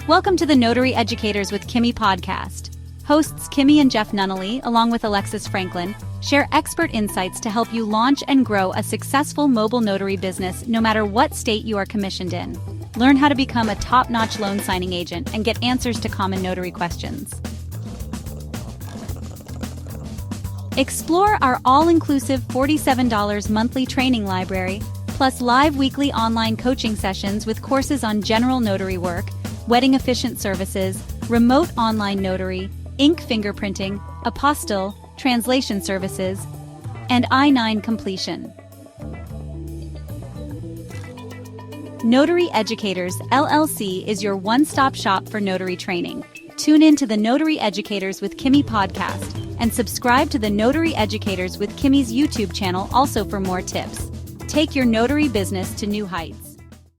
Welcome to the Notary Educators with Kimmi Podcast. Hosts Kimmi and Jeff Nunnally, along with Alexis Franklin, share expert insights to help you launch and grow a successful mobile notary business no matter what state you are commissioned in. Learn how to become a top-notch loan signing agent and get answers to common notary questions. Explore our all-inclusive $47 monthly training library, plus live weekly online coaching sessions with courses on general notary work, wedding efficient services, remote online notary, ink fingerprinting, apostille, translation services, and I-9 completion. Notary Educators, LLC is your one-stop shop for notary training. Tune in to the Notary Educators with Kimmi podcast and subscribe to the Notary Educators with Kimmi's YouTube channel also for more tips. Take your notary business to new heights.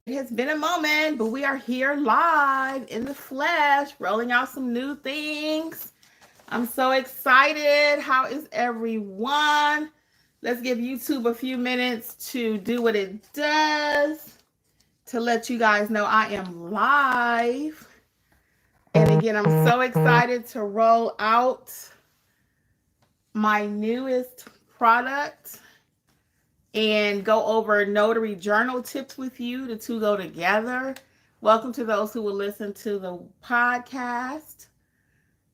It has been a moment, but we are here live in the flesh, rolling out some new things. I'm so excited. How is everyone? Let's give YouTube a few minutes to do what it does to let you guys know I am live. And again, I'm so excited to roll out my newest product and go over notary journal tips with you. The two go together. Welcome to those who will listen to the podcast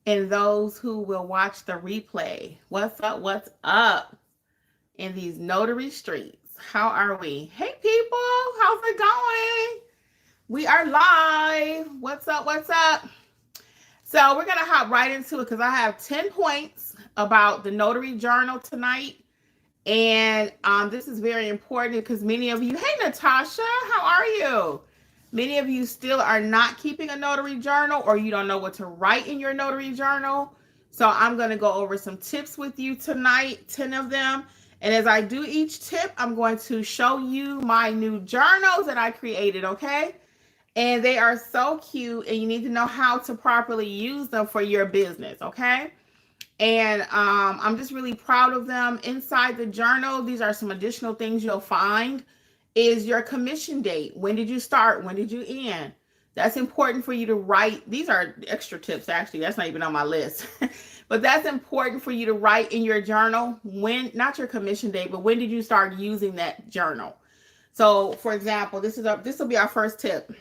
and those who will watch the replay. What's up? What's up in these notary streets? How are we? Hey people, how's it going? We are live. What's up? What's up? So we're going to hop right into it because I have 10 points about the notary journal tonight. And this is very important because many of you, hey Natasha, how are you? Many of you still are not keeping a notary journal or you don't know what to write in your notary journal. So I'm going to go over some tips with you tonight, 10 of them. And as I do each tip, I'm going to show you my new journals that I created, okay? And they are so cute and you need to know how to properly use them for your business, okay? And I'm just really proud of them. Inside the journal, these are some additional things you'll find is your commission date. When did you start? When did you end? That's important for you to write. These are extra tips, actually. That's not even on my list. But that's important for you to write in your journal. When, not your commission date, but when did you start using that journal? So, for example, this will be our first tip.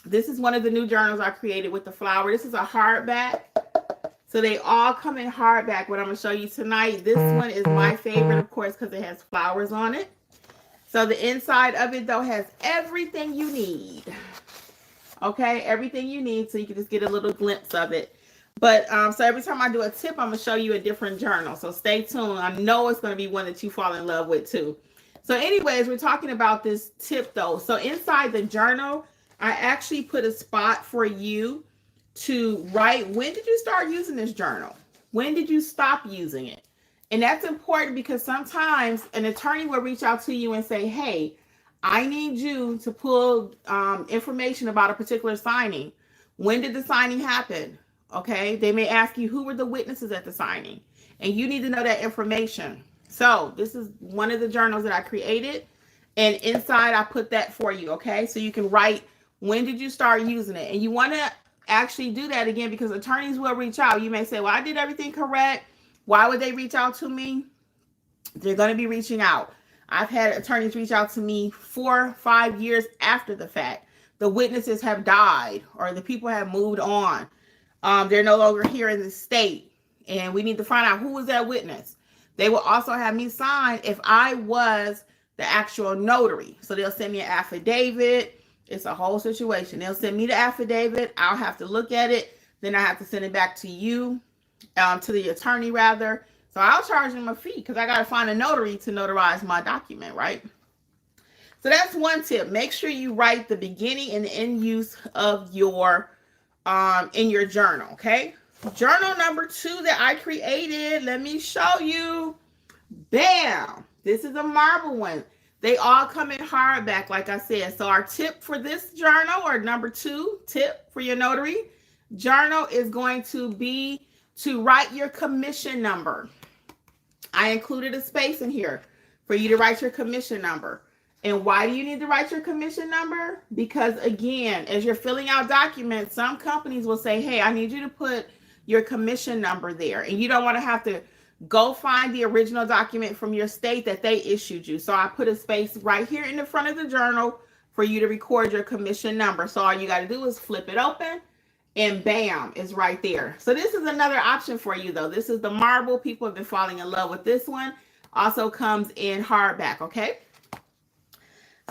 This is one of the new journals I created with the flower. This is a hardback. So they all come in hardback, what I'm going to show you tonight. This one is my favorite, of course, because it has flowers on it. So the inside of it, though, has everything you need. Okay, everything you need, so you can just get a little glimpse of it. But so every time I do a tip, I'm going to show you a different journal. So stay tuned. I know it's going to be one that you fall in love with, too. So anyways, we're talking about this tip, though. So inside the journal, I actually put a spot for you to write, when did you start using this journal? When did you stop using it? And that's important because sometimes an attorney will reach out to you and say, hey, I need you to pull information about a particular signing. When did the signing happen? Okay, they may ask you who were the witnesses at the signing, and you need to know that information. So this is one of the journals that I created, and inside I put that for you, okay? So you can write, when did you start using it? And you want to actually do that again because attorneys will reach out. You may say, well, I did everything correct. Why would they reach out to me? They're going to be reaching out. I've had attorneys reach out to me 4 or 5 years after the fact. The witnesses have died or the people have moved on. They're no longer here in the state and we need to find out who was that witness. They will also have me sign if I was the actual notary. So they'll send me an affidavit. It's a whole situation. They'll send me the affidavit. I'll have to look at it. Then I have to send it back to you, to the attorney rather. So I'll charge them a fee because I got to find a notary to notarize my document, right? So that's one tip. Make sure you write the beginning and the end use of your, in your journal, okay? Journal number 2 that I created. Let me show you. Bam! This is a marble one. They all come in hardback, like I said. So our tip for this journal, or number 2 tip for your notary journal, is going to be to write your commission number. I included a space in here for you to write your commission number. And why do you need to write your commission number? Because again, as you're filling out documents, some companies will say, hey, I need you to put your commission number there. And you don't want to have to go find the original document from your state that they issued you. So I put a space right here in the front of the journal for you to record your commission number. So all you got to do is flip it open and bam, it's right there. So this is another option for you though. This is the marble. People have been falling in love with this one. Also comes in hardback, okay?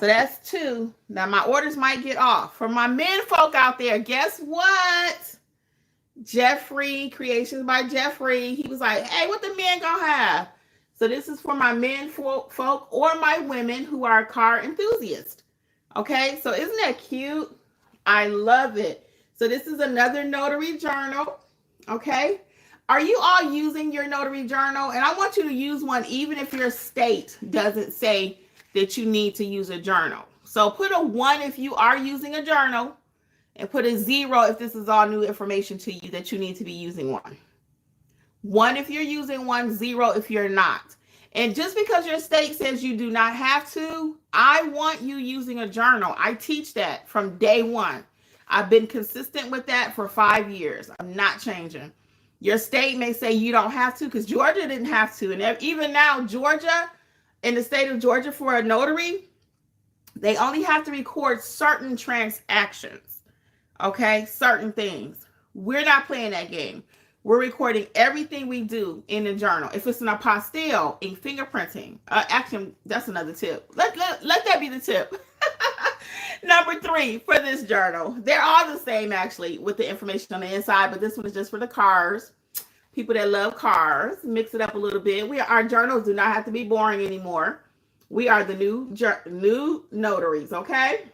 So that's 2. Now my orders might get off. For my men folk out there, guess what? Jeffrey, Creations by Jeffrey. He was like, hey, what the men gonna have? So this is for my men folk or my women who are car enthusiasts. Okay, so isn't that cute? I love it. So this is another notary journal. Okay. Are you all using your notary journal? And I want you to use one even if your state doesn't say that you need to use a journal. So put a 1 if you are using a journal and put a 0 if this is all new information to you that you need to be using one. 1 if you're using one, 0 if you're not. And just because your state says you do not have to, I want you using a journal. I teach that from day 1. I've been consistent with that for 5 years. I'm not changing. Your state may say you don't have to because Georgia didn't have to. And even now, Georgia, in the state of Georgia for a notary, they only have to record certain transactions. Okay, certain things. We're not playing that game. We're recording everything we do in the journal. If it's an apostille, in fingerprinting. Actually, that's another tip. Let that be the tip. Number 3 for this journal. They're all the same actually with the information on the inside, but this one is just for the cars. People that love cars, mix it up a little bit. Our journals do not have to be boring anymore. We are the new notaries, okay?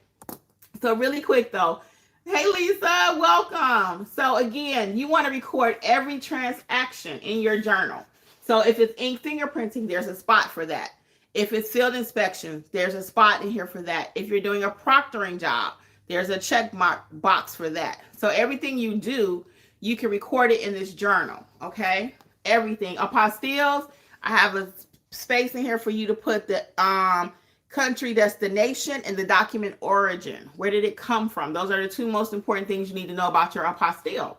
So really quick though. Hey Lisa, welcome. So again, you want to record every transaction in your journal. So if it's ink fingerprinting, there's a spot for that. If it's field inspections, there's a spot in here for that. If you're doing a proctoring job, there's a check box for that. So everything you do, you can record it in this journal, okay? Everything. Apostilles, I have a space in here for you to put the country destination and the document origin. Where did it come from? Those are the 2 most important things you need to know about your apostille,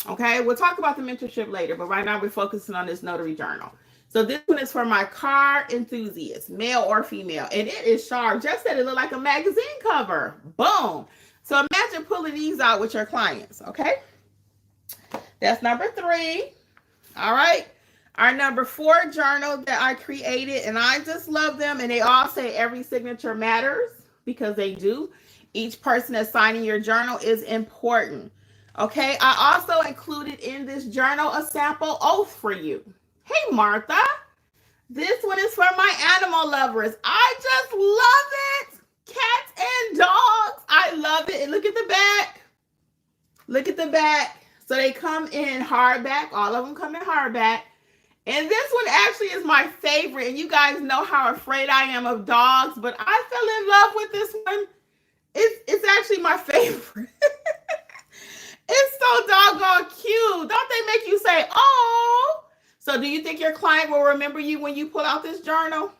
okay? We'll talk about the mentorship later, but right now we're focusing on this notary journal. So this one is for my car enthusiasts, male or female. And it is sharp. Just said it looked like a magazine cover. Boom. So imagine pulling these out with your clients, okay? That's number 3. All right. Our number 4 journal that I created, and I just love them. And they all say every signature matters because they do. Each person that's signing your journal is important. Okay. I also included in this journal a sample oath for you. Hey, Martha, this one is for my animal lovers. I just love it. Cats and dogs. I love it. And look at the back. Look at the back. So they come in hardback. All of them come in hardback. And this one actually is my favorite. And you guys know how afraid I am of dogs, but I fell in love with this one. It's actually my favorite. It's so doggone cute. Don't they make you say, oh? So do you think your client will remember you when you pull out this journal?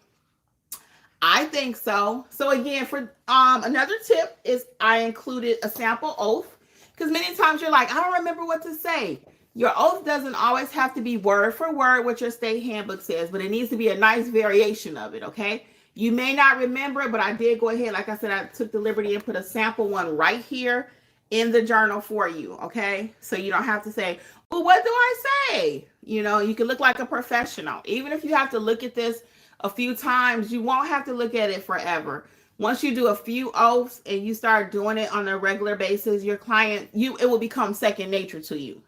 I think so. So again, for another tip is I included a sample oath because many times you're like, I don't remember what to say. Your oath doesn't always have to be word for word what your state handbook says, but it needs to be a nice variation of it, okay? You may not remember it, but I did go ahead. Like I said, I took the liberty and put a sample one right here in the journal for you, okay? So you don't have to say, well, what do I say? You know, you can look like a professional. Even if you have to look at this a few times, you won't have to look at it forever. Once you do a few oaths and you start doing it on a regular basis, your client, it will become second nature to you.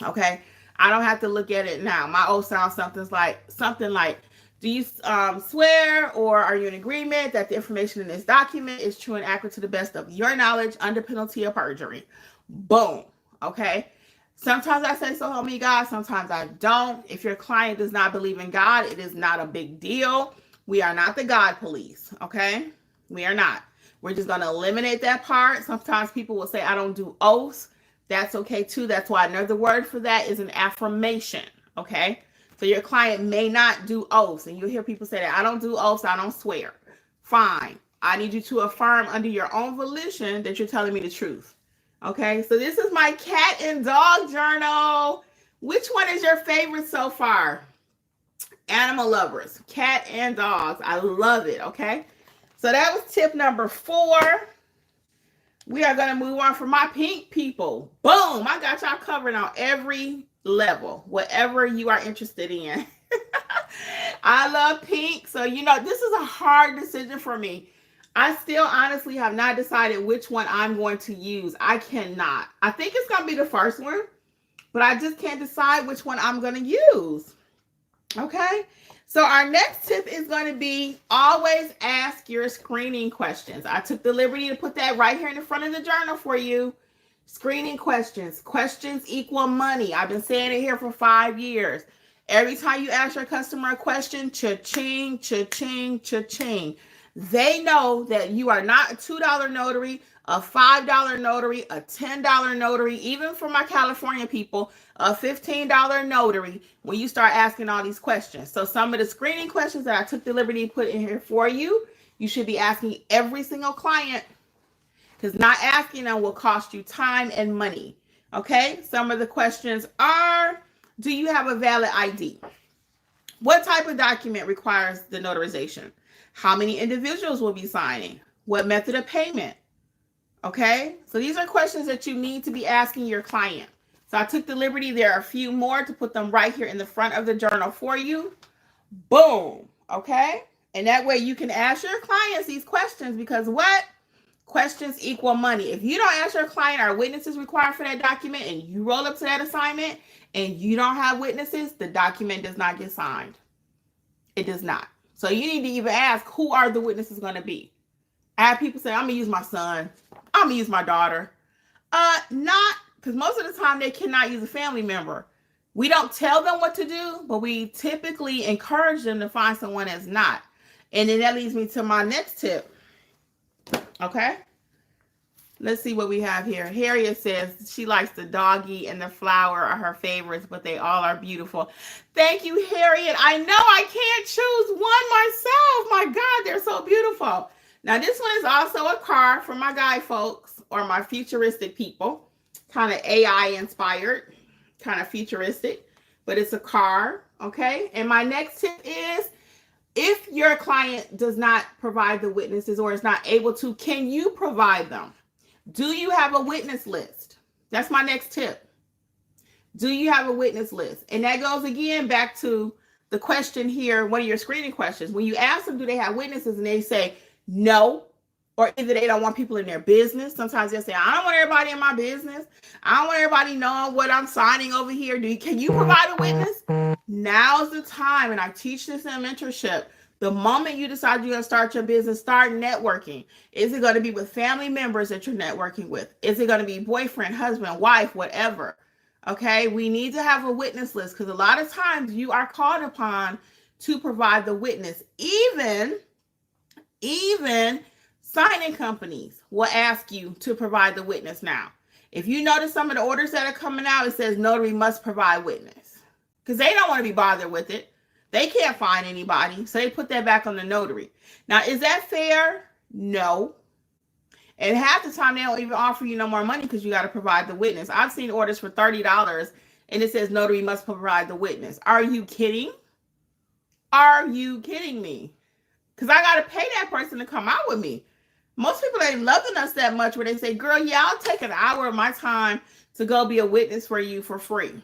Okay? I don't have to look at it now. My oath sounds something like, do you swear or are you in agreement that the information in this document is true and accurate to the best of your knowledge under penalty of perjury? Boom. Okay? Sometimes I say, so help me God. Sometimes I don't. If your client does not believe in God, it is not a big deal. We are not the God police. Okay? We are not. We're just going to eliminate that part. Sometimes people will say, I don't do oaths. That's okay too. That's why another word for that is an affirmation. Okay? So your client may not do oaths. And you'll hear people say that I don't do oaths. I don't swear. Fine. I need you to affirm under your own volition that you're telling me the truth. Okay, so this is my cat and dog journal. Which one is your favorite so far? Animal lovers, cat and dogs. I love it. Okay, so that was tip number 4. We are going to move on for my pink people. Boom, I got y'all covered on every level, whatever you are interested in. I love pink. So, this is a hard decision for me. I still honestly have not decided which one I'm going to use. I cannot. I think it's going to be the first one, but I just can't decide which one I'm going to use. Okay. So our next tip is going to be always ask your screening questions. I took the liberty to put that right here in the front of the journal for you. Screening questions. Questions equal money. I've been saying it here for 5 years. Every time you ask your customer a question, cha-ching, cha-ching, cha-ching. They know that you are not a $2 notary, a $5 notary, a $10 notary, even for my California people, a $15 notary when you start asking all these questions. So some of the screening questions that I took the liberty to put in here for you, you should be asking every single client, because not asking them will cost you time and money. Okay, some of the questions are, do you have a valid ID? What type of document requires the notarization? How many individuals will be signing? What method of payment? Okay, so these are questions that you need to be asking your client. So I took the liberty, there are a few more to put them right here in the front of the journal for you. Boom, okay? And that way you can ask your clients these questions, because what? Questions equal money. If you don't ask your client, are witnesses required for that document, and you roll up to that assignment and you don't have witnesses, the document does not get signed. It does not. So you need to even ask, who are the witnesses going to be? I have people say, I'm going to use my son. I'm going to use my daughter. Not, because most of the time they cannot use a family member. We don't tell them what to do, but we typically encourage them to find someone that's not. And then that leads me to my next tip. Okay. Let's see what we have here. Harriet says she likes the doggy and the flower are her favorites, but they all are beautiful. Thank you, Harriet. I know I can't choose one myself. My God, they're so beautiful. Now, this one is also a car for my guy folks or my futuristic people. Kind of AI inspired, kind of futuristic, but it's a car. Okay. And my next tip is, if your client does not provide the witnesses or is not able to, can you provide them? Do you have a witness list? That's my next tip. Do you have a witness list? And that goes again back to the question here, one of your screening questions. When you ask them, do they have witnesses? And they say no, or either they don't want people in their business. Sometimes they'll say, I don't want everybody in my business. I don't want everybody knowing what I'm signing over here. Can you provide a witness? Now's the time, and I teach this in mentorship. The moment you decide you're going to start your business, start networking. Is it going to be with family members that you're networking with? Is it going to be boyfriend, husband, wife, whatever? Okay, we need to have a witness list, because a lot of times you are called upon to provide the witness. Even signing companies will ask you to provide the witness now. If you notice some of the orders that are coming out, it says notary must provide witness, because they don't want to be bothered with it. They can't find anybody, so they put that back on the notary. Now, is that fair? No. And half the time, they don't even offer you no more money because you got to provide the witness. I've seen orders for $30, and it says notary must provide the witness. Are you kidding? Are you kidding me? Because I got to pay that person to come out with me. Most people ain't loving us that much where they say, girl, yeah, I'll take an hour of my time to go be a witness for you for free.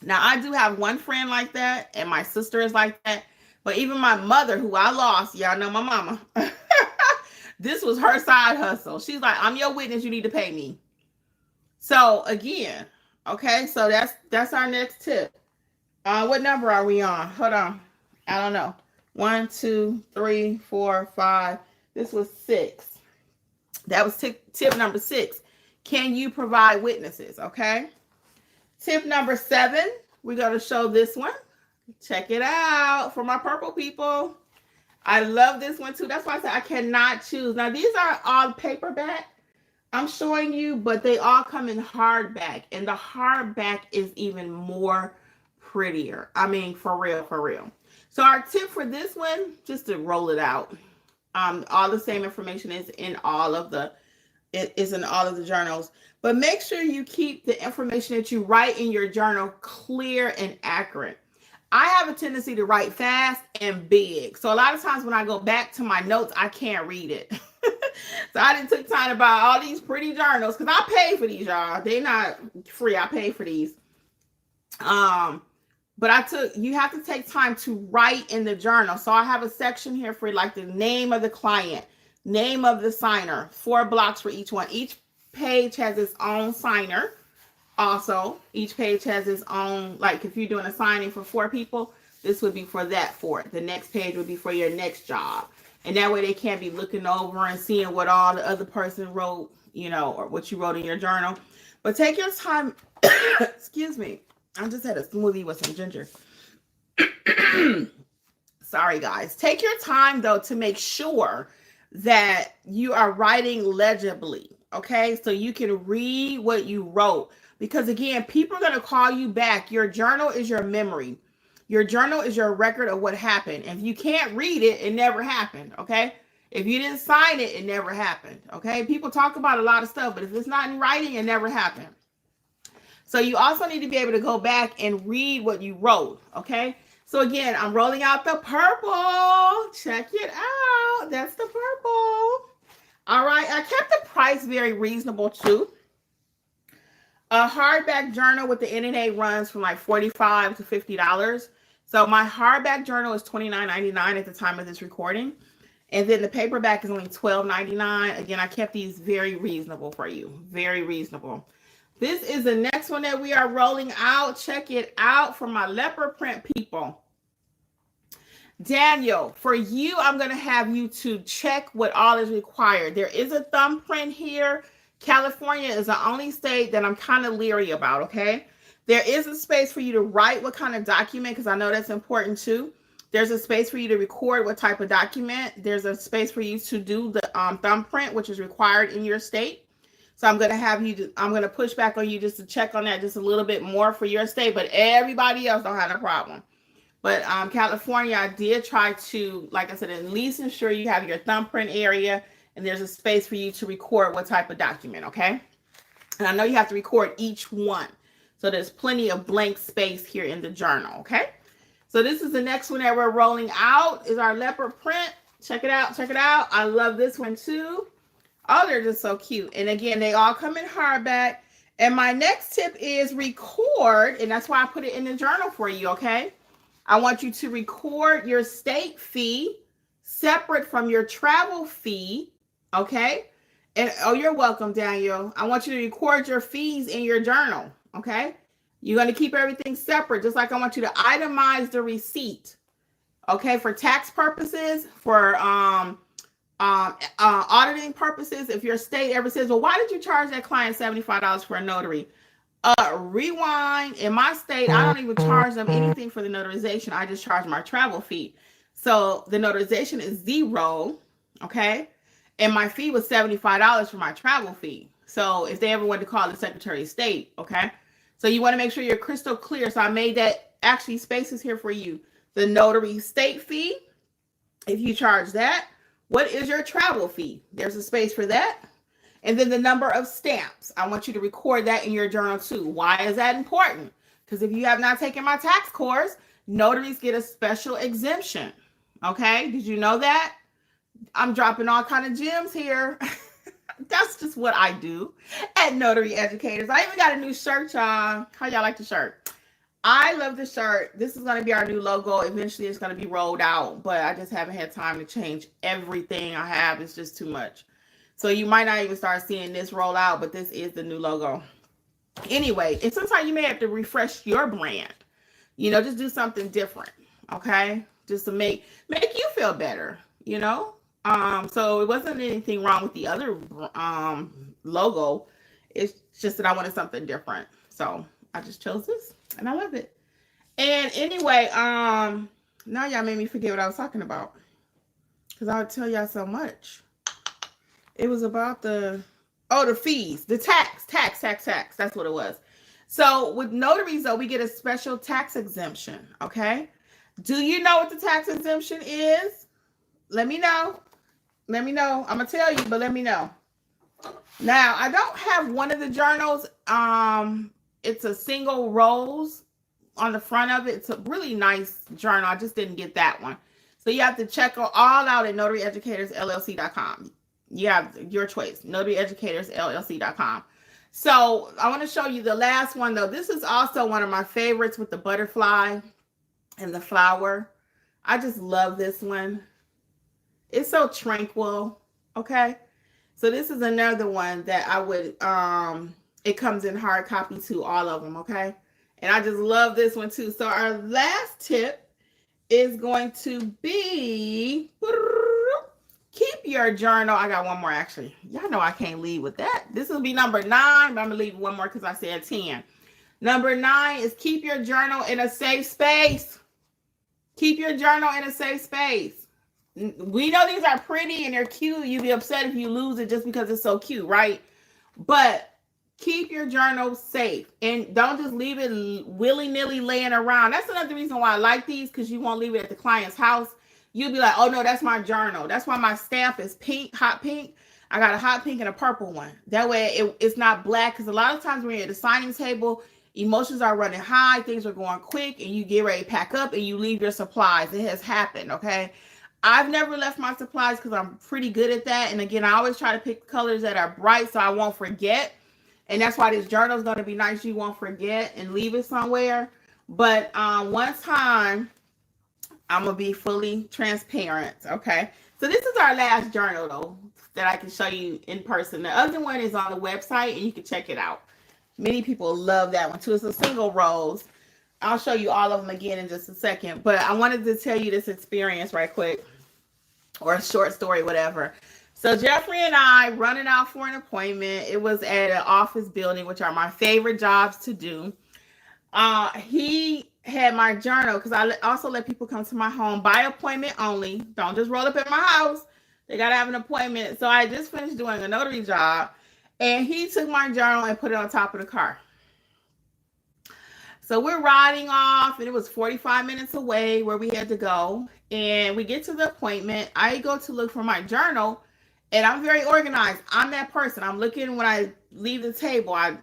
Now, I do have one friend like that, and my sister is like that. But even my mother, who I lost, y'all know my mama, this was her side hustle. She's like, I'm your witness. You need to pay me. So again, okay, so that's our next tip. What number are we on? Hold on. I don't know. 1, 2, 3, 4, 5. This was 6. That was tip number 6. Can you provide witnesses? Okay. Tip number 7, we're going to show this one. Check it out for my purple people. I love this one too. That's why I said I cannot choose. Now, these are all paperback I'm showing you, but they all come in hardback. And the hardback is even more prettier. I mean, for real, for real. So our tip for this one, just to roll it out. All the same information is in all of the journals. But make sure you keep the information that you write in your journal clear and accurate. I have a tendency to write fast and big. So a lot of times when I go back to my notes, I can't read it. So I didn't take time to buy all these pretty journals because I pay for these, y'all. They're not free. I pay for these. But you have to take time to write in the journal. So I have a section here for like the name of the client, name of the signer, 4 blocks for each one. Each page has its own signer. Also, each page has its own, like if you're doing a signing for 4 people, this would be for that 4. The next page would be for your next job. And that way they can't be looking over and seeing what all the other person wrote, or what you wrote in your journal. But take your time. Excuse me. I just had a smoothie with some ginger. Sorry, guys. Take your time, though, to make sure that you are writing legibly. Okay? So you can read what you wrote. Because again, people are going to call you back. Your journal is your memory. Your journal is your record of what happened. If you can't read it, it never happened. Okay. If you didn't sign it, it never happened. Okay. People talk about a lot of stuff, but if it's not in writing, it never happened. So you also need to be able to go back and read what you wrote. Okay. So again, I'm rolling out the purple. Check it out. That's the purple. All right. I kept the price very reasonable too. A hardback journal with the NNA runs from like $45 to $50. So my hardback journal is $29.99 at the time of this recording. And then the paperback is only $12.99. Again, I kept these very reasonable for you. Very reasonable. This is the next one that we are rolling out. Check it out for my leopard print people. Daniel, for you, I'm going to have you to check what all is required. There is a thumbprint here. California is the only state that I'm kind of leery about, okay? There is a space for you to write what kind of document, because I know that's important too. There's a space for you to record what type of document. There's a space for you to do the thumbprint, which is required in your state. So I'm going to push back on you just to check on that just a little bit more for your state, but everybody else don't have a problem. But California, I did try to, like I said, at least ensure you have your thumbprint area and there's a space for you to record what type of document, okay? And I know you have to record each one. So there's plenty of blank space here in the journal, okay? So this is the next one that we're rolling out is our leopard print. Check it out, check it out. I love this one too. Oh, they're just so cute. And again, they all come in hardback. And my next tip is record, and that's why I put it in the journal for you, okay? I want you to record your state fee separate from your travel fee. Okay. And oh, you're welcome, Daniel. I want you to record your fees in your journal. Okay. You're going to keep everything separate, just like I want you to itemize the receipt. Okay. For tax purposes, for auditing purposes, if your state ever says, well, why did you charge that client $75 for a notary? Rewind. In my state, I don't even charge them anything for the notarization. I just charge my travel fee. So the notarization is $0. Okay. And my fee was $75 for my travel fee. So if they ever wanted to call the Secretary of State, okay? So you want to make sure you're crystal clear. So I made that actually spaces here for you. The notary state fee, if you charge that, what is your travel fee? There's a space for that. And then the number of stamps. I want you to record that in your journal too. Why is that important? Because if you have not taken my tax course, notaries get a special exemption. Okay? Did you know that? I'm dropping all kind of gems here. That's just what I do at Notary Educators. I even got a new shirt, y'all. How y'all like the shirt? I love the shirt. This is going to be our new logo. Eventually, it's going to be rolled out, but I just haven't had time to change everything I have. It's just too much. So you might not even start seeing this roll out, but this is the new logo. Anyway, and sometimes you may have to refresh your brand. Just do something different, okay? Just to make you feel better, So it wasn't anything wrong with the other logo. It's just that I wanted something different. So I just chose this and I love it. And anyway, now y'all made me forget what I was talking about. Because I'll tell y'all so much. It was about the fees, the tax. That's what it was. So with notaries, though, we get a special tax exemption. Okay. Do you know what the tax exemption is? Let me know. Let me know. I'm going to tell you, but let me know. Now, I don't have one of the journals. It's a single rose on the front of it. It's a really nice journal. I just didn't get that one. So you have to check all out at notaryeducatorsllc.com. You have your choice, notaryeducatorsllc.com. So I want to show you the last one, though. This is also one of my favorites with the butterfly and the flower. I just love this one. It's so tranquil. Okay. So this is another one that I would, it comes in hard copy too, all of them. Okay. And I just love this one too. So our last tip is going to be keep your journal. I got one more actually. Y'all know I can't leave with that. This will be number 9, but I'm gonna leave one more because I said 10. Number 9 is keep your journal in a safe space. Keep your journal in a safe space. We know these are pretty and they're cute. You'd be upset if you lose it just because it's so cute, right? But keep your journal safe and don't just leave it willy-nilly laying around. That's another reason why I like these, because you won't leave it at the client's house. You'll be like, oh no, that's my journal. That's why my stamp is pink, hot pink. I got a hot pink and a purple one. That way it's not black, because a lot of times when you're at the signing table, emotions are running high, things are going quick, and you get ready to pack up and you leave your supplies. It has happened, okay? I've never left my supplies because I'm pretty good at that. And again, I always try to pick colors that are bright so I won't forget. And that's why this journal is going to be nice. You won't forget and leave it somewhere. But one time, I'm going to be fully transparent, okay? So this is our last journal, though, that I can show you in person. The other one is on the website, and you can check it out. Many people love that one, too. It's a single rose. I'll show you all of them again in just a second. But I wanted to tell you this experience right quick, or a short story, whatever. So Jeffrey and I running out for an appointment. It was at an office building, which are my favorite jobs to do. He had my journal, because I also let people come to my home by appointment only. Don't just roll up at my house. They got to have an appointment. So I just finished doing a notary job, and he took my journal and put it on top of the car. So we're riding off, and it was 45 minutes away where we had to go. And we get to the appointment. I go to look for my journal, and I'm very organized. I'm that person. I'm looking when I leave the table. I,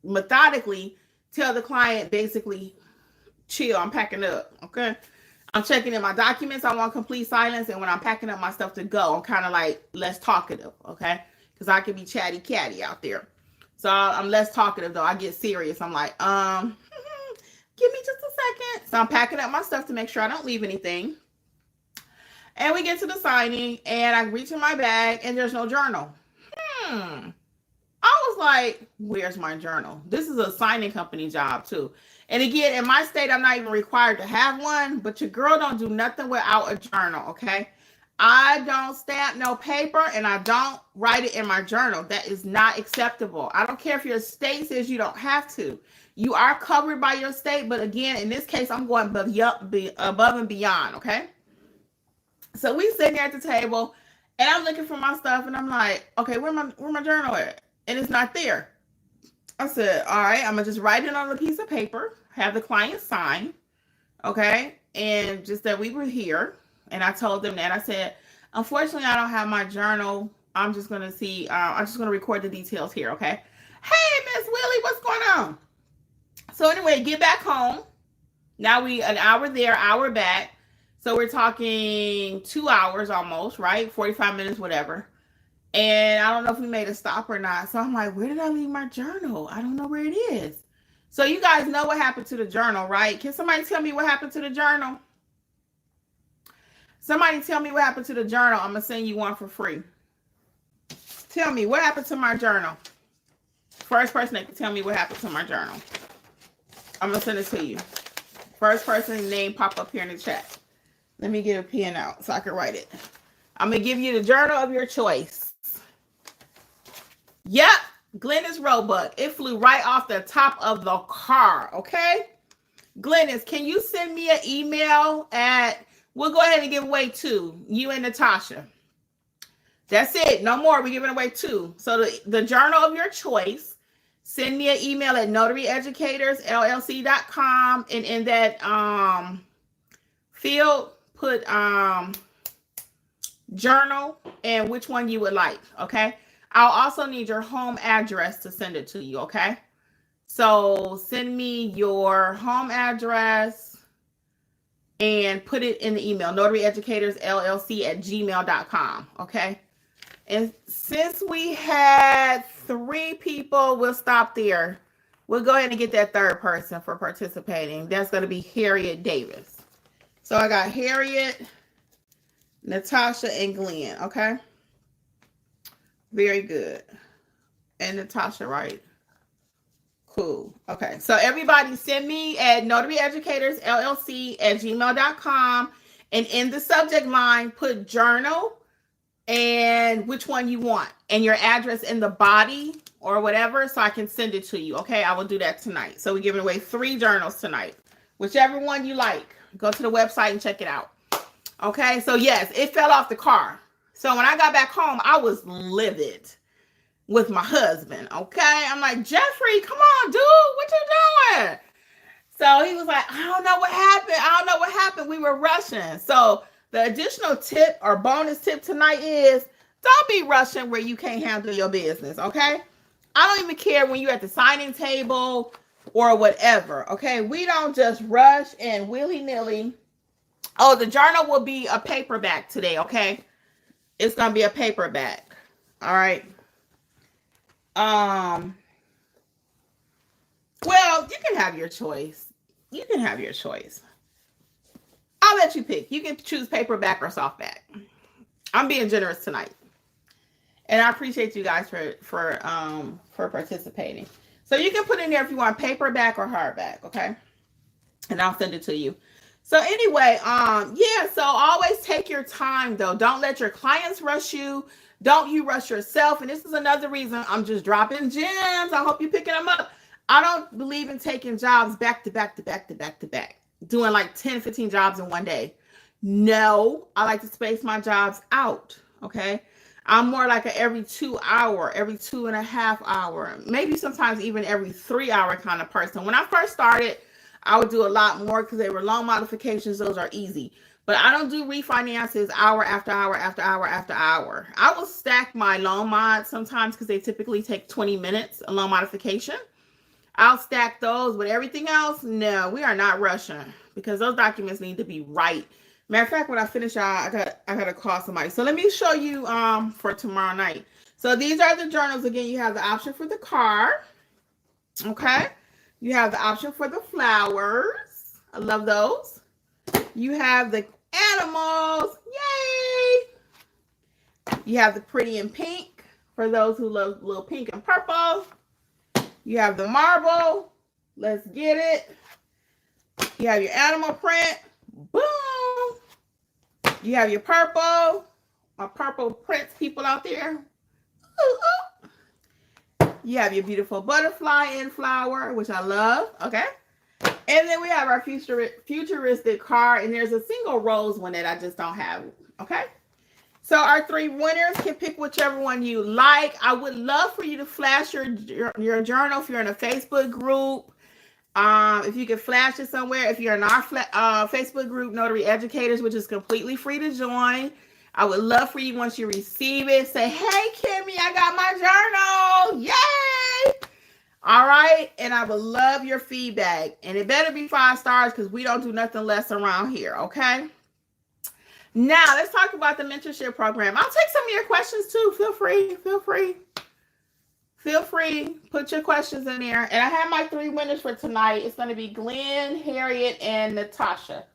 methodically tell the client, basically, chill, I'm packing up, okay? I'm checking in my documents. I want complete silence. And when I'm packing up my stuff to go, I'm kind of like less talkative, okay? Because I can be chatty catty out there. So I'm less talkative, though. I get serious. I'm like, give me just a second. So I'm packing up my stuff to make sure I don't leave anything. And we get to the signing, and I reach in my bag, and there's no journal. I was like, where's my journal? This is a signing company job, too. And again, in my state, I'm not even required to have one, but your girl don't do nothing without a journal, okay? I don't stamp no paper, and I don't write it in my journal. That is not acceptable. I don't care if your state says you don't have to. You are covered by your state, but again, in this case, I'm going above and beyond, okay? So we sitting there at the table, and I'm looking for my stuff, and I'm like, okay, where my journal at? And it's not there. I said, all right, I'm going to just write it on a piece of paper, have the client sign, okay? And just that we were here. And I told them that. I said, unfortunately, I don't have my journal. I'm just going to record the details here, okay? Hey, Miss Willie, what's going on? So anyway, get back home. Now an hour there, hour back. So we're talking 2 hours almost, right? 45 minutes, whatever. And I don't know if we made a stop or not. So I'm like, where did I leave my journal? I don't know where it is. So you guys know what happened to the journal, right? Can somebody tell me what happened to the journal? Somebody tell me what happened to the journal. I'm going to send you one for free. Tell me, what happened to my journal? First person that can tell me what happened to my journal. I'm going to send it to you. First person's name pop up here in the chat. Let me get a pen out so I can write it. I'm going to give you the journal of your choice. Yep, Glennis Roebuck. It flew right off the top of the car, okay? Glennis, can you send me an email at... We'll go ahead and give away 2. You and Natasha. That's it. No more. We're giving away 2. So the journal of your choice. Send me an email at notaryeducatorsllc.com. And in that field, put journal, and which one you would like, okay? I'll also need your home address to send it to you, okay? So send me your home address and put it in the email, notaryeducatorsllc@gmail.com, okay? And since we had 3 people, we'll stop there. We'll go ahead and get that third person for participating. That's going to be Harriet Davis. So I got Harriet, Natasha, and Glenn, okay? Very good. And Natasha, right? Cool. Okay. So everybody send me at notaryeducatorsllc@gmail.com, and in the subject line, put journal and which one you want and your address in the body or whatever, so I can send it to you. Okay. I will do that tonight. So we're giving away 3 journals tonight, whichever one you like. Go to the website and check it out. Okay. So yes, it fell off the car. So when I got back home, I was livid with my husband, okay? I'm like, Jeffrey, come on, dude, what you doing? So he was like, I don't know what happened. We were rushing. So the additional tip or bonus tip tonight is don't be rushing where you can't handle your business, okay? I don't even care when you're at the signing table or whatever, okay? We don't just rush and willy-nilly. Oh, the journal will be a paperback today, okay? It's going to be a paperback, all right? Well, you can have your choice. I'll let you pick. You can choose paperback or softback. I'm being generous tonight. And I appreciate you guys for participating. So you can put in there if you want paperback or hardback, okay? And I'll send it to you. So anyway, yeah, so always take your time though. Don't let your clients rush you. Don't you rush yourself. And this is another reason I'm just dropping gems. I hope you're picking them up. I don't believe in taking jobs back to back. Doing like 10, 15 jobs in one day. No, I like to space my jobs out. Okay. I'm more like every 2 hour, every 2.5 hour, maybe sometimes even every 3 hour kind of person. When I first started, I would do a lot more because they were loan modifications. Those are easy. But I don't do refinances hour after hour after hour after hour. I will stack my loan mods sometimes because they typically take 20 minutes, a loan modification. I'll stack those, but everything else, no, we are not rushing because those documents need to be right. Matter of fact, when I finish, I gotta call somebody. So let me show you for tomorrow night. So these are the journals. Again, you have the option for the card. Okay. You have the option for the flowers. I love those. You have the animals. Yay! You have the pretty in pink for those who love little pink and purple. You have the marble. Let's get it. You have your animal print. Boom. You have your purple. My purple prints people out there. Ooh, ooh. You have your beautiful butterfly in flower, which I love. Okay. And then we have our futuristic card, and there's a single rose one that I just don't have. Okay. So our 3 winners can pick whichever one you like. I would love for you to flash your journal if you're in a Facebook group. If you can flash it somewhere. If you're in our Facebook group, Notary Educators, which is completely free to join. I would love for you, once you receive it, say, hey, Kimmy, I got my journal. Yay! All right. And I would love your feedback. And it better be 5 stars because we don't do nothing less around here. Okay. Now let's talk about the mentorship program. I'll take some of your questions too. Feel free. Put your questions in there. And I have my 3 winners for tonight. It's going to be Glenn, Harriet, and Natasha.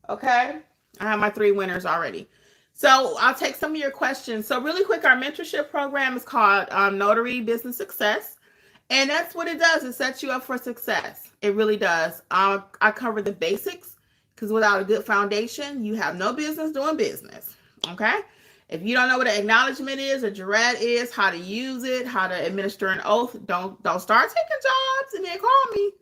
Okay. I have my 3 winners already. So I'll take some of your questions. So really quick, our mentorship program is called Notary Business Success. And that's what it does. It sets you up for success. It really does. I cover the basics because without a good foundation, you have no business doing business. Okay. If you don't know what an acknowledgement is, a jurat is, how to use it, how to administer an oath, don't start taking jobs and then call me.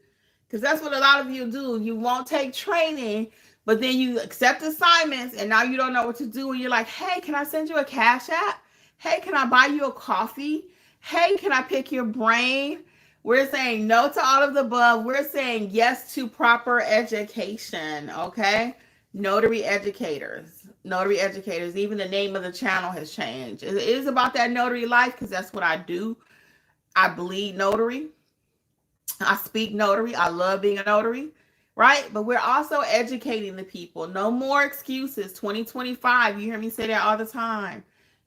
Because that's what a lot of you do. You won't take training, but then you accept assignments and now you don't know what to do. And you're like, hey, can I send you a Cash App? Hey, can I buy you a coffee? Hey, can I pick your brain? We're saying no to all of the above. We're saying yes to proper education, okay? Notary Educators. Notary Educators. Even the name of the channel has changed. It is about that notary life because that's what I do. I bleed notary. I speak notary. I love being a notary, right? But we're also educating the people. No more excuses. 2025. You hear me say that all the time.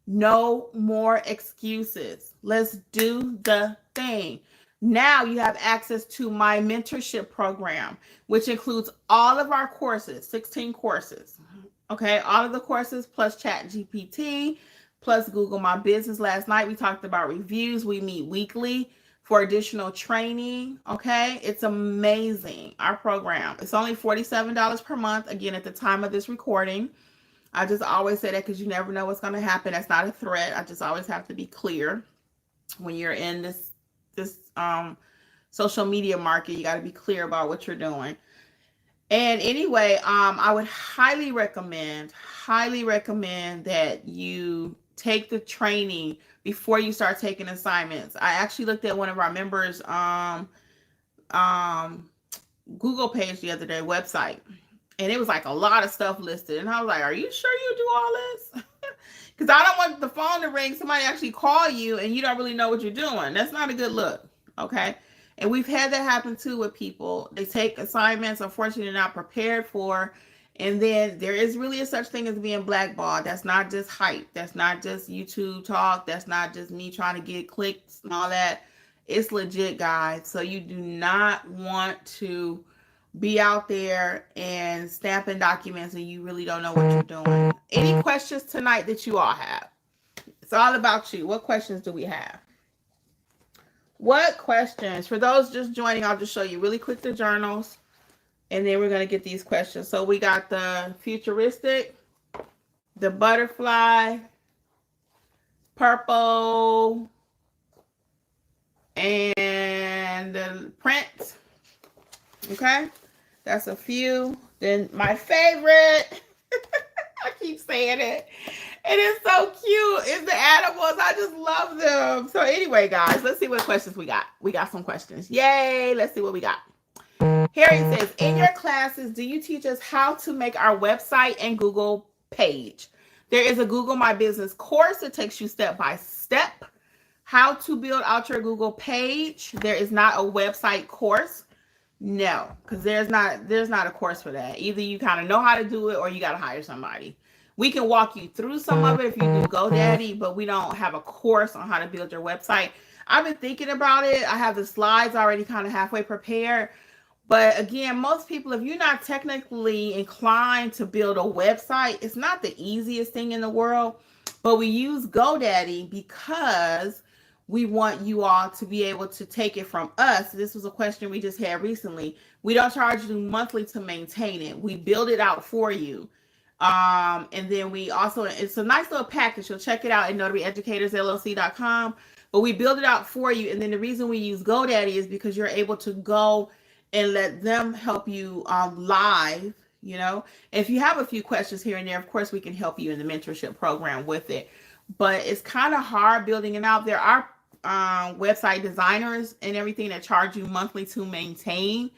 No more excuses. Let's do the thing. Now you have access to my mentorship program, which includes all of our courses, 16 courses. Okay, all of the courses plus Chat GPT, plus Google My Business. Last night we talked about reviews. We meet weekly for additional training. Okay, it's amazing. Our program. It's only $47 per month. Again, at the time of this recording. I just always say that because you never know what's going to happen. That's not a threat. I just always have to be clear when you're in this social media market. You got to be clear about what you're doing. And anyway, I would highly recommend that you take the training before you start taking assignments. I actually looked at one of our members' Google page the other day, website. And it was like a lot of stuff listed. And I was like, are you sure you do all this? Because I don't want the phone to ring, somebody actually call you and you don't really know what you're doing. That's not a good look. Okay. And we've had that happen too with people. They take assignments, unfortunately, they're not prepared for. And then there is really a such thing as being blackballed. That's not just hype. That's not just YouTube talk. That's not just me trying to get clicks and all that. It's legit, guys. So you do not want to be out there and stamping documents and you really don't know what you're doing. Any questions tonight that you all have? It's all about you. What questions do we have? What questions? For those just joining, I'll just show you really quick the journals and then we're going to get these questions. So we got the futuristic, the butterfly, purple, and the print. Okay. That's a few. Then my favorite, I keep saying it. It is so cute. It's the animals. I just love them. So anyway, guys, let's see what questions we got. We got some questions. Yay. Let's see what we got. Harry says, in your classes, do you teach us how to make our website and Google page? There is a Google My Business course that takes you step by step how to build out your Google page. There is not a website course. No, because there's not a course for that. Either you kind of know how to do it or you got to hire somebody. We can walk you through some of it if you do GoDaddy, but we don't have a course on how to build your website. I've been thinking about it. I have the slides already kind of halfway prepared. But again, most people, if you're not technically inclined to build a website, it's not the easiest thing in the world. But we use GoDaddy because we want you all to be able to take it from us. This was a question we just had recently. We don't charge you monthly to maintain it. We build it out for you. And then we also, it's a nice little package. You'll check it out at notaryeducatorsllc.com. But we build it out for you. And then the reason we use GoDaddy is because you're able to go and let them help you live, you know. And if you have a few questions here and there, of course, we can help you in the mentorship program with it. But it's kind of hard building it out. There are website designers and everything that charge you monthly to maintain.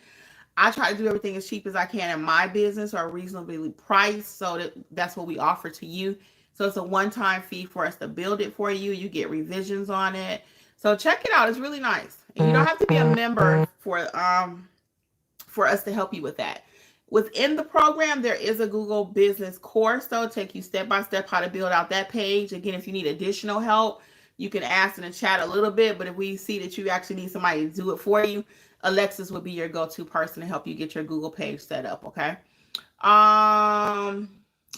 I try to do everything as cheap as I can in my business or reasonably priced, so that's what we offer to you. So it's a one-time fee for us to build it for you. You get revisions on it. So check it out. It's really nice. And you don't have to be a member for us to help you with that. Within the program, there is a Google Business course, though, take you step by step how to build out that page. Again, if you need additional help, you can ask in the chat a little bit, but if we see that you actually need somebody to do it for you, Alexis would be your go-to person to help you get your Google page set up, okay? You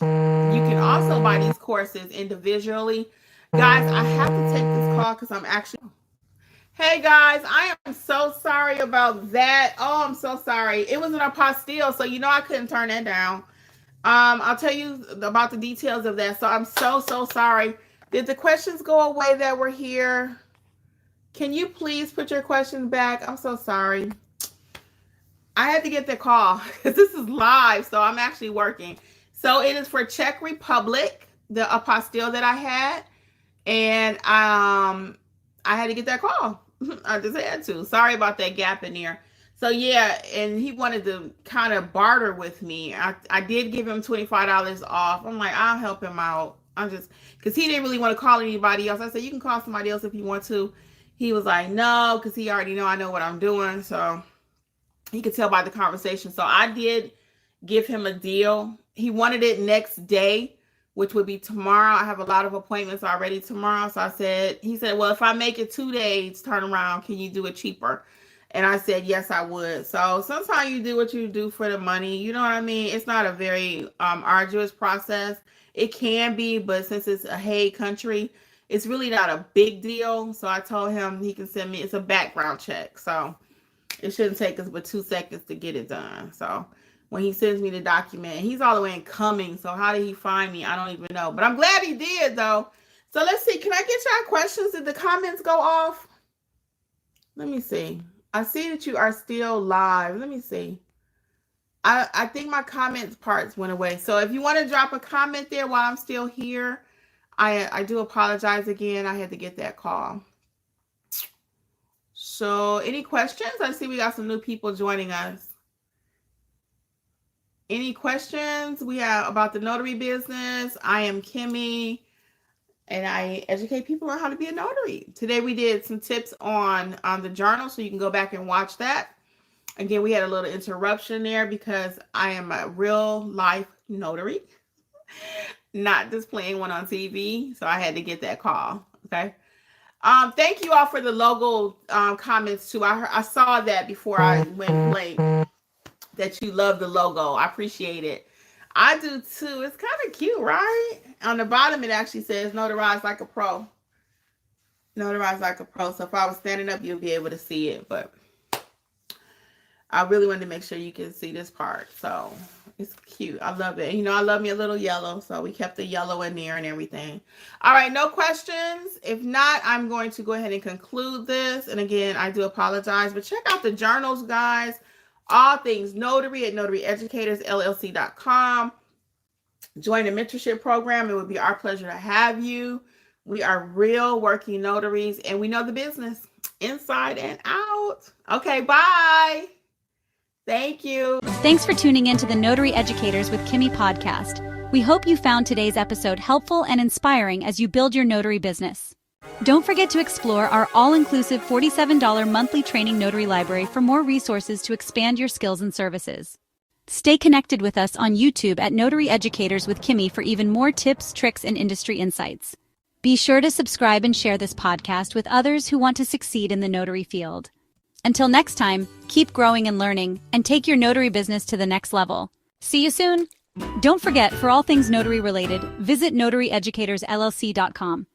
can also buy these courses individually. Guys, I have to take this call because I'm actually... Hey, guys, I am so sorry about that. Oh, I'm so sorry. It was an apostille, so you know I couldn't turn that down. I'll tell you about the details of that, so I'm so sorry. Did the questions go away that were here? Can you please put your questions back? I'm so sorry. I had to get the call because this is live, so I'm actually working. So it is for Czech Republic, the apostille that I had, and I had to get that call. I just had to. Sorry about that gap in there. So yeah, and he wanted to kind of barter with me. I did give him $25 off. I'm like, I'll help him out. Because he didn't really want to call anybody else. I said, you can call somebody else if you want to. He was like, no, because he already know I know what I'm doing. So he could tell by the conversation. So I did give him a deal. He wanted it next day, which would be tomorrow. I have a lot of appointments already tomorrow. So he said, well, if I make it 2 days turnaround, can you do it cheaper? And I said, yes, I would. So sometimes you do what you do for the money. You know what I mean? It's not a very arduous process. It can be, but since it's a Hague country, it's really not a big deal. So I told him he can send me, it's a background check. So it shouldn't take us but 2 seconds to get it done. So when he sends me the document, he's all the way in Cumming. So how did he find me? I don't even know. But I'm glad he did, though. So let's see. Can I get y'all questions? Did the comments go off? Let me see. I see that you are still live. Let me see. I think my comments parts went away. So if you want to drop a comment there while I'm still here, I do apologize again. I had to get that call. So any questions? I see we got some new people joining us. Any questions we have about the notary business? I am Kimmi, and I educate people on how to be a notary. Today we did some tips on the journal, so you can go back and watch that. Again, we had a little interruption there because I am a real life notary, not just playing one on TV. So I had to get that call. Okay. Thank you all for the logo comments too. I saw that before I went late, that you love the logo. I appreciate it. I do too. It's kind of cute, right? On the bottom, it actually says notarize like a pro. Notarize like a pro. So if I was standing up, you'll be able to see it, but I really wanted to make sure you can see this part. So it's cute. I love it. You know, I love me a little yellow. So we kept the yellow in there and everything. All right. No questions. If not, I'm going to go ahead and conclude this. And again, I do apologize, but check out the journals, guys. All things notary at notaryeducatorsllc.com. Join the mentorship program. It would be our pleasure to have you. We are real working notaries and we know the business inside and out. Okay. Bye. Thank you. Thanks for tuning in to the Notary Educators with Kimmi podcast. We hope you found today's episode helpful and inspiring as you build your notary business. Don't forget to explore our all-inclusive $47 monthly training notary library for more resources to expand your skills and services. Stay connected with us on YouTube at Notary Educators with Kimmi for even more tips, tricks, and industry insights. Be sure to subscribe and share this podcast with others who want to succeed in the notary field. Until next time, keep growing and learning, and take your notary business to the next level. See you soon! Don't forget, for all things notary related, visit notaryeducatorsllc.com.